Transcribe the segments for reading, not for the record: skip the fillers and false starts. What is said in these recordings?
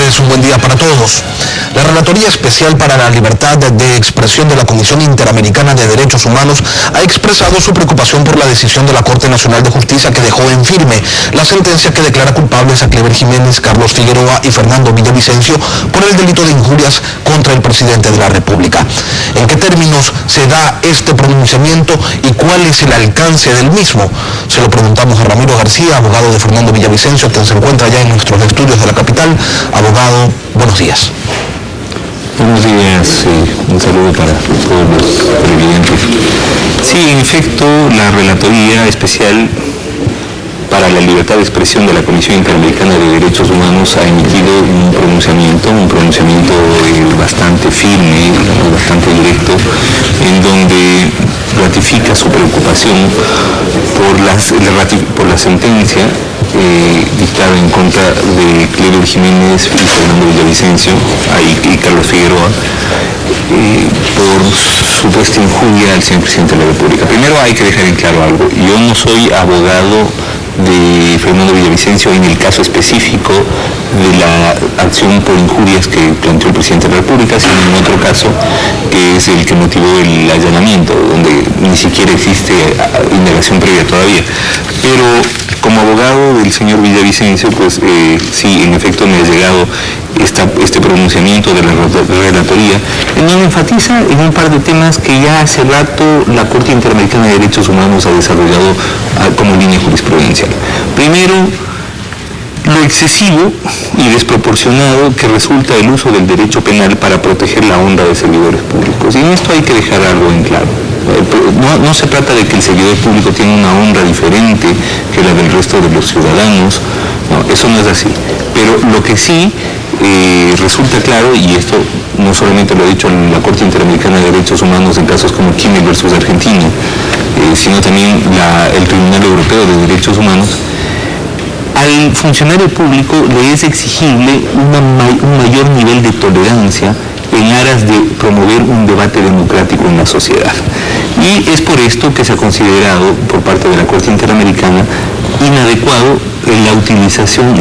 tardes, un buen día para todos. La Relatoría Especial para la Libertad de Expresión de la Comisión Interamericana de Derechos Humanos ha expresado su preocupación por la decisión de la Corte Nacional de Justicia que dejó en firme la sentencia que declara culpables a Cleber Jiménez, Carlos Figueroa y Fernando Villavicencio por el delito de injurias contra el presidente de la República. ¿En qué términos se da este pronunciamiento y cuál es el alcance del mismo? Se lo preguntamos a Ramiro García, abogado de Fernando Villavicencio, quien se encuentra ya en nuestros estudios de la capital. Abogado, buenos días. Buenos días, un saludo para todos los televidentes. Sí, en efecto, la Relatoría Especial para la Libertad de Expresión de la Comisión Interamericana de Derechos Humanos ha emitido un pronunciamiento bastante firme, bastante directo, en donde ratifica su preocupación por la sentencia dictada en contra de Cleber Jiménez y Fernando Villavicencio y Carlos Figueroa por supuesta injuria al señor presidente de la República. Primero hay que dejar en claro algo: yo no soy abogado de Fernando Villavicencio en el caso específico de la acción por injurias que planteó el presidente de la República, sino en otro caso que es el que motivó el allanamiento, donde ni siquiera existe indagación previa todavía. Pero como abogado del señor Villavicencio, pues sí, en efecto me ha llegado este pronunciamiento de la Relatoría, en donde enfatiza en un par de temas que ya hace rato la Corte Interamericana de Derechos Humanos ha desarrollado como línea jurisprudencial. Primero, lo excesivo y desproporcionado que resulta el uso del derecho penal para proteger la honra de servidores públicos. Y en esto hay que dejar algo en claro. No se trata de que el servidor público tiene una honra diferente que la del resto de los ciudadanos, no, eso no es así. Pero lo que sí resulta claro, y esto no solamente lo ha dicho la Corte Interamericana de Derechos Humanos en casos como Kimmel versus Argentina, sino también el Tribunal Europeo de Derechos Humanos, al funcionario público le es exigible un mayor nivel de tolerancia en aras de promover un debate democrático en la sociedad. Y es por esto que se ha considerado por parte de la Corte Interamericana inadecuada la utilización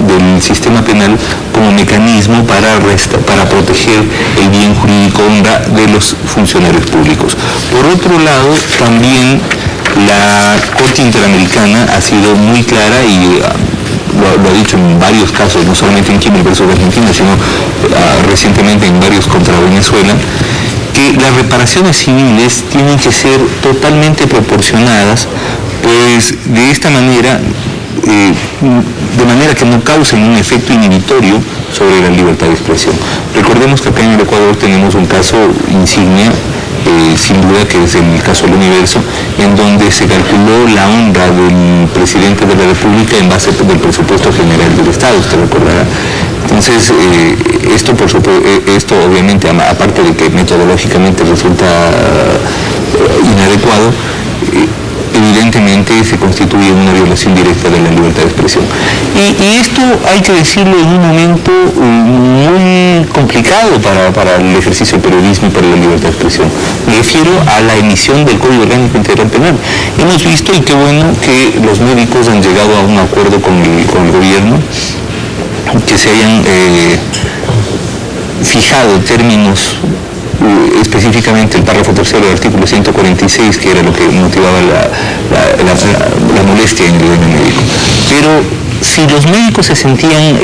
del sistema penal como mecanismo para proteger el bien jurídico honra de los funcionarios públicos. Por otro lado, también la Corte Interamericana ha sido muy clara y lo ha dicho en varios casos, no solamente en Kimmel versus Argentina, sino recientemente en varios contra Venezuela, que las reparaciones civiles tienen que ser totalmente proporcionadas, pues de esta manera, de manera que no causen un efecto inhibitorio sobre la libertad de expresión. Recordemos que acá en el Ecuador tenemos un caso insignia, sin duda, que es el caso del Universo, en donde se calculó la honra del presidente de la República en base del presupuesto general del Estado, usted recordará. Entonces, esto obviamente, aparte de que metodológicamente resulta inadecuado, evidentemente se constituye una violación directa de la libertad de expresión. Y esto hay que decirlo en un momento muy complicado para el ejercicio del periodismo y para la libertad de expresión. Me refiero a la emisión del Código Orgánico Integral Penal. Hemos visto, y qué bueno, que los médicos han llegado a un acuerdo con el gobierno, que se hayan fijado términos, específicamente el párrafo tercero del artículo 146, que era lo que motivaba la molestia en el gremio médico. Pero si los médicos se sentían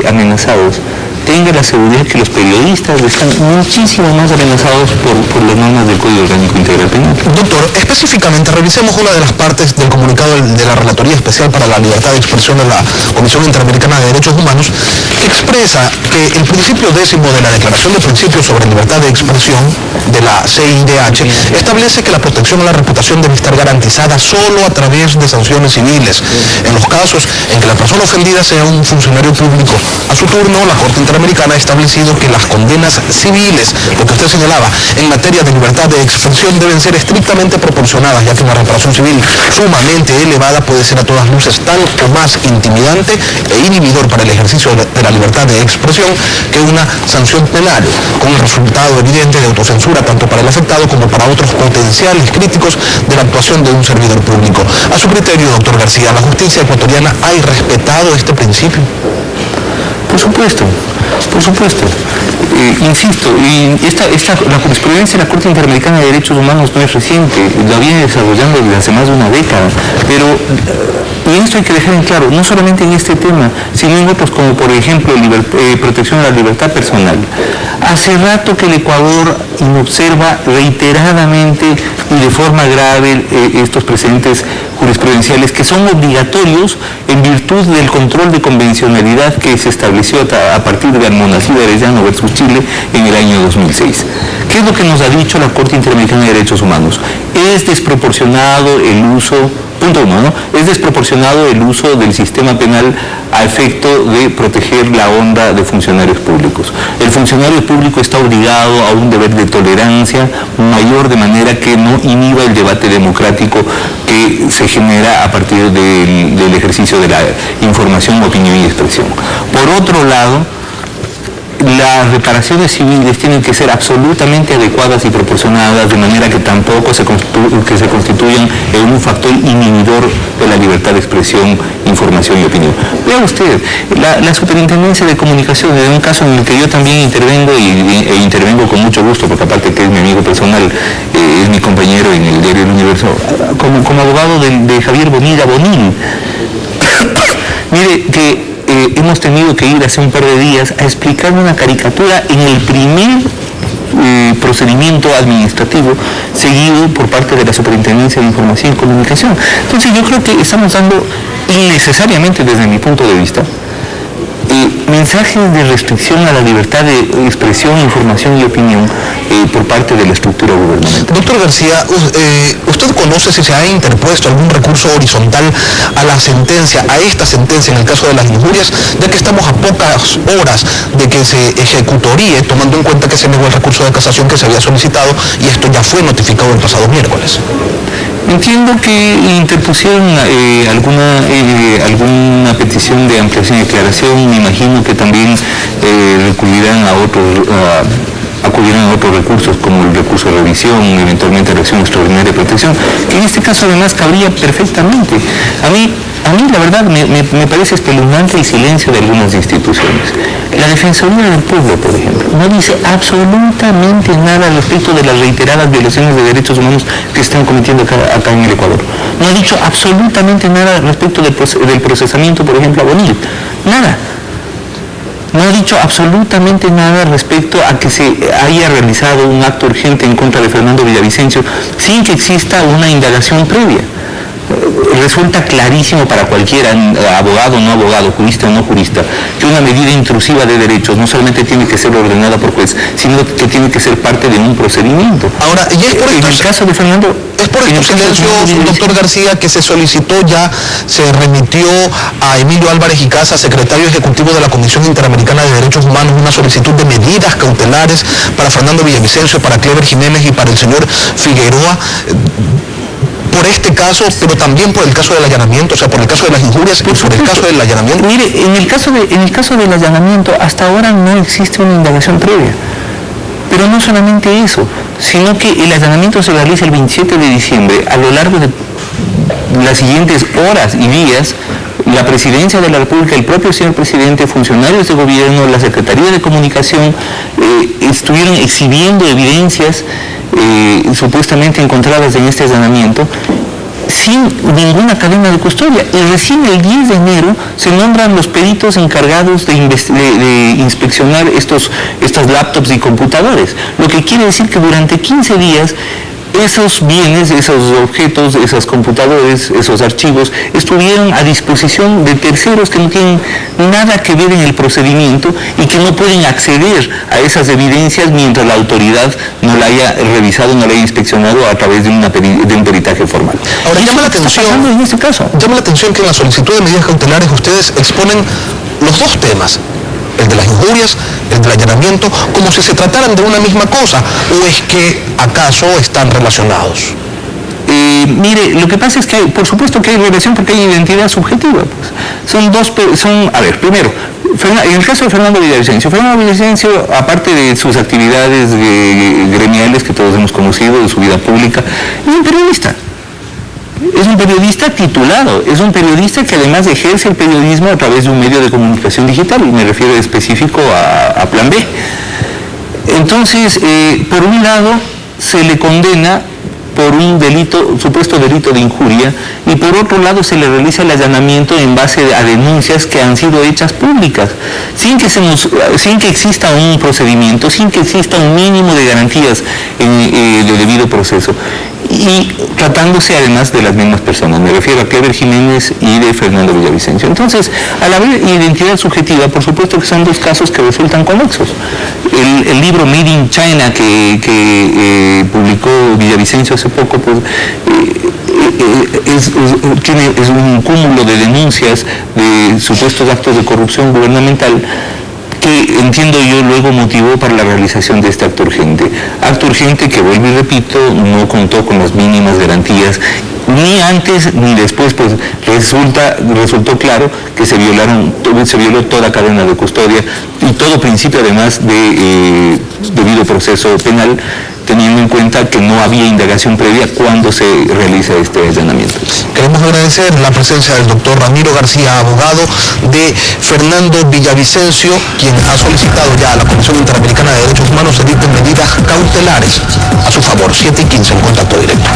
amenazados, tenga la seguridad que los periodistas están muchísimo más amenazados por las normas del Código Orgánico Integral Penal. Doctor, específicamente revisemos una de las partes del comunicado de la Relatoría Especial para la Libertad de Expresión de la Comisión Interamericana de Derechos Humanos, que expresa que el principio 10º de la Declaración de Principios sobre Libertad de Expresión de la CIDH establece que la protección a la reputación debe estar garantizada solo a través de sanciones civiles. En los casos en que la persona ofendida sea un funcionario público, a su turno, la Corte Interamericana ha establecido que las condenas civiles, lo que usted señalaba, en materia de libertad de expresión deben ser estrictamente proporcionadas, ya que una reparación civil sumamente elevada puede ser a todas luces tan o más intimidante e inhibidor para el ejercicio de la libertad de expresión que una sanción penal, con un resultado evidente de autocensura tanto para el afectado como para otros potenciales críticos de la actuación de un servidor público. A su criterio, doctor García, ¿la justicia ecuatoriana ha respetado este principio? Por supuesto. Insisto, la jurisprudencia de la Corte Interamericana de Derechos Humanos no es reciente, lo viene desarrollando desde hace más de una década, pero y esto hay que dejar en claro, no solamente en este tema, sino en otros como por ejemplo protección a la libertad personal. Hace rato que el Ecuador observa reiteradamente y de forma grave estos precedentes jurisprudenciales que son obligatorios en virtud del control de convencionalidad que se estableció a partir de Almonacid Arellano versus Chile en el año 2006. ¿Qué es lo que nos ha dicho la Corte Interamericana de Derechos Humanos? Es desproporcionado el uso, punto uno, ¿no? Es desproporcionado el uso del sistema penal a efecto de proteger la honra de funcionarios públicos. El funcionario público está obligado a un deber de tolerancia mayor, de manera que no inhiba el debate democrático que se genera a partir del ejercicio de la información, opinión y expresión. Por otro lado, las reparaciones civiles tienen que ser absolutamente adecuadas y proporcionadas, de manera que tampoco se constituyan en un factor inhibidor de la libertad de expresión, información y opinión. Vea usted, la Superintendencia de Comunicaciones, en un caso en el que yo también intervengo e intervengo con mucho gusto, porque aparte que es mi amigo personal, es mi compañero en el diario El Universo, como abogado de Javier Bonilla Bonil. Mire que hemos tenido que ir hace un par de días a explicar una caricatura en el primer procedimiento administrativo seguido por parte de la Superintendencia de Información y Comunicación. Entonces yo creo que estamos dando innecesariamente, desde mi punto de vista, mensajes de restricción a la libertad de expresión, información y opinión por parte de la estructura gubernamental. Doctor García, ¿usted conoce si se ha interpuesto algún recurso horizontal a la sentencia, a esta sentencia en el caso de las injurias, ya que estamos a pocas horas de que se ejecutoríe, tomando en cuenta que se negó el recurso de casación que se había solicitado y esto ya fue notificado el pasado miércoles? Entiendo que interpusieron alguna petición de ampliación y declaración. Me imagino que también acudirán a otros recursos, como el recurso de revisión, eventualmente reacción extraordinaria de protección, que en este caso además cabría perfectamente. A mí la verdad me parece espeluznante el silencio de algunas instituciones. La Defensoría del Pueblo, por ejemplo, no dice absolutamente nada respecto de las reiteradas violaciones de derechos humanos que están cometiendo acá en el Ecuador. No ha dicho absolutamente nada respecto del procesamiento, por ejemplo, a Bonil. Nada. No ha dicho absolutamente nada respecto a que se haya realizado un acto urgente en contra de Fernando Villavicencio sin que exista una indagación previa. Resulta clarísimo para cualquiera, abogado o no abogado, jurista o no jurista, que una medida intrusiva de derechos no solamente tiene que ser ordenada por juez, sino que tiene que ser parte de un procedimiento. Ahora, y es por en el caso de Fernando... Es por estos silencios, doctor García, que se solicitó ya, se remitió a Emilio Álvarez y Casa, secretario ejecutivo de la Comisión Interamericana de Derechos Humanos, una solicitud de medidas cautelares para Fernando Villavicencio, para Clever Jiménez y para el señor Figueroa, por este caso, pero también por el caso del allanamiento, o sea, por el caso de las injurias y por el caso del allanamiento. Mire, en el caso del allanamiento, hasta ahora no existe una indagación previa. Pero no solamente eso, sino que el allanamiento se realiza el 27 de diciembre. A lo largo de las siguientes horas y días, la Presidencia de la República, el propio señor presidente, funcionarios de gobierno, la Secretaría de Comunicación, estuvieron exhibiendo evidencias supuestamente encontradas en este allanamiento sin ninguna cadena de custodia. Y recién el 10 de enero se nombran los peritos encargados de inspeccionar estas laptops y computadores, lo que quiere decir que durante 15 días esos bienes, esos objetos, esos computadores, esos archivos estuvieron a disposición de terceros que no tienen nada que ver en el procedimiento y que no pueden acceder a esas evidencias mientras la autoridad no la haya revisado, no la haya inspeccionado a través de un peritaje formal. Ahora, llama la atención, en este caso. Llama la atención que en la solicitud de medidas cautelares ustedes exponen los dos temas, el de las injurias, el del allanamiento, como si se trataran de una misma cosa, o es que acaso están relacionados. Mire, lo que pasa es que por supuesto que hay relación porque hay identidad subjetiva. Pues. Primero, en el caso de Fernando Villavicencio, aparte de sus actividades gremiales que todos hemos conocido, de su vida pública, es un periodista. Es un periodista titulado, es un periodista que además ejerce el periodismo a través de un medio de comunicación digital, y me refiero específico a Plan B. Entonces, por un lado, se le condena por un supuesto delito de injuria, y por otro lado se le realiza el allanamiento en base a denuncias que han sido hechas públicas, sin que exista un procedimiento, sin que exista un mínimo de garantías de debido proceso, y tratándose además de las mismas personas. Me refiero a Clever Jiménez y de Fernando Villavicencio. Entonces, al haber identidad subjetiva, por supuesto que son dos casos que resultan conexos. El libro Made in China que publicó Villavicencio hace poco, pues, es un cúmulo de denuncias de supuestos actos de corrupción gubernamental, que entiendo yo luego motivó para la realización de este acto urgente. Acto urgente que, vuelvo y repito, no contó con las mínimas garantías, ni antes ni después, pues resultó claro que se violó toda cadena de custodia y todo principio además de debido proceso penal, teniendo en cuenta que no había indagación previa cuando se realiza este allanamiento. Queremos agradecer la presencia del doctor Ramiro García, abogado de Fernando Villavicencio, quien ha solicitado ya a la Comisión Interamericana de Derechos Humanos se dicten medidas cautelares a su favor. 7:15 en contacto directo.